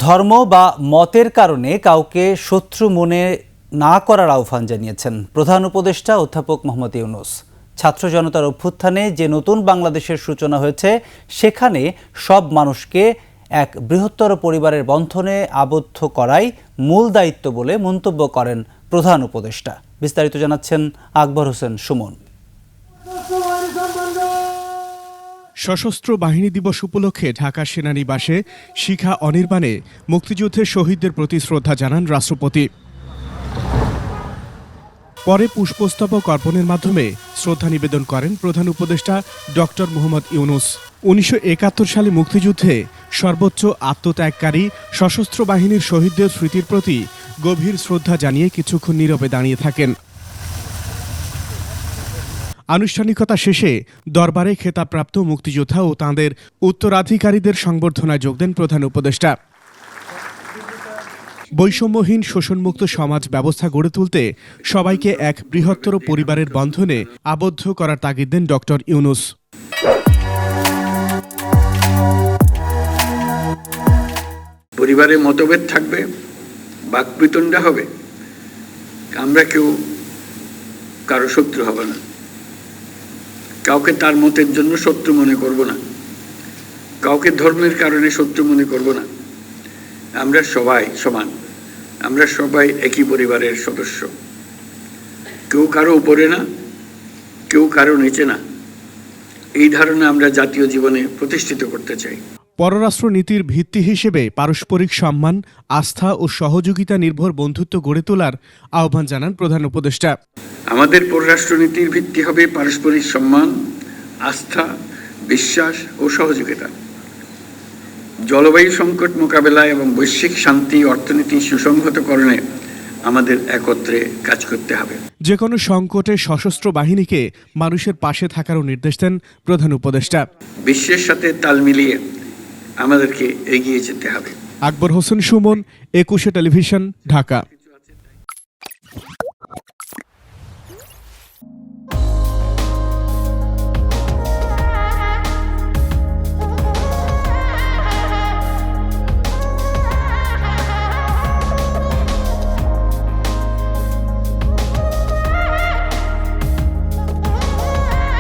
ধর্ম বা মতের কারণে কাউকে শত্রু মনে না করার আহ্বান জানিয়েছেন প্রধান উপদেষ্টা অধ্যাপক মোহাম্মদ ইউনূস। ছাত্র জনতার অভ্যুত্থানে যে নতুন বাংলাদেশের সূচনা হয়েছে সেখানে সব মানুষকে এক বৃহত্তর পরিবারের বন্ধনে আবদ্ধ করাই মূল দায়িত্ব বলে মন্তব্য করেন প্রধান উপদেষ্টা। বিস্তারিত জানাচ্ছেন আকবর হোসেন সুমন। সশস্ত্র বাহিনী দিবস উপলক্ষে ঢাকা সেনানিবাসে শিখা অনির্বাণে মুক্তিযুদ্ধের শহীদদের প্রতি শ্রদ্ধা জানান রাষ্ট্রপতি। পরে পুষ্পস্তবক অর্পণের মাধ্যমে শ্রদ্ধা নিবেদন করেন প্রধান উপদেষ্টা ডক্টর মোহাম্মদ ইউনূস। ১৯৭১ সালে মুক্তিযুদ্ধে সর্বোচ্চ আত্মত্যাগকারী সশস্ত্র বাহিনীর শহীদদের স্মৃতির প্রতি গভীর শ্রদ্ধা জানিয়ে কিছুক্ষণ নীরবে দাঁড়িয়ে থাকেন। আনুষ্ঠানিকতা শেষে দরবারে খেতাবপ্রাপ্ত মুক্তিযোদ্ধা ও তাঁদের উত্তরাধিকারীদের সংবর্ধনায় যোগ দেন প্রধান উপদেষ্টা। বৈষম্যহীন শোষণমুক্ত সমাজ ব্যবস্থা গড়ে তুলতে সবাইকে এক বৃহত্তর পরিবারের বন্ধনে আবদ্ধ করার তাগিদ দেন ডক্টর ইউনূস। পরিবারে মতভেদ থাকবে, বাকবিতণ্ডা হবে, আমরা কেউ কারো শত্রু হব না, কাউকে তার মতের জন্য শত্রু মনে করব না, কাউকে ধর্মের কারণে শত্রু মনে করব না। আমরা সবাই সমান, আমরা সবাই একই পরিবারের সদস্য, কেউ কারো উপরে না, কেউ কারো নিচে না। এই ধারণা আমরা জাতীয় জীবনে প্রতিষ্ঠিত করতে চাই। পররাষ্ট্র নীতির ভিত্তি হিসেবে পারস্পরিক সম্মান, আস্থা ও সহযোগিতা নির্ভর বন্ধুত্ব গড়ে তোলার আহ্বান জানান প্রধান উপদেষ্টা। আমাদের পররাষ্ট্রনীতির ভিত্তি হবে পারস্পরিক সম্মান, আস্থা, বিশ্বাস ও সহযোগিতা। জলবায়ু সংকট মোকাবেলায় এবং বৈশ্বিক শান্তি অর্থনীতি সুসংহতকরণে আমাদের একত্রে কাজ করতে হবে। যে কোনো সংকটে সশস্ত্র বাহিনীকে মানুষের পাশে থাকারও নির্দেশ দেন প্রধান উপদেষ্টা। বিশ্বের সাথে তাল মিলিয়ে আমাদেরকে এগিয়ে যেতে হবে। আকবর হোসেন সুমন, ২১ টেলিভিশন, ঢাকা।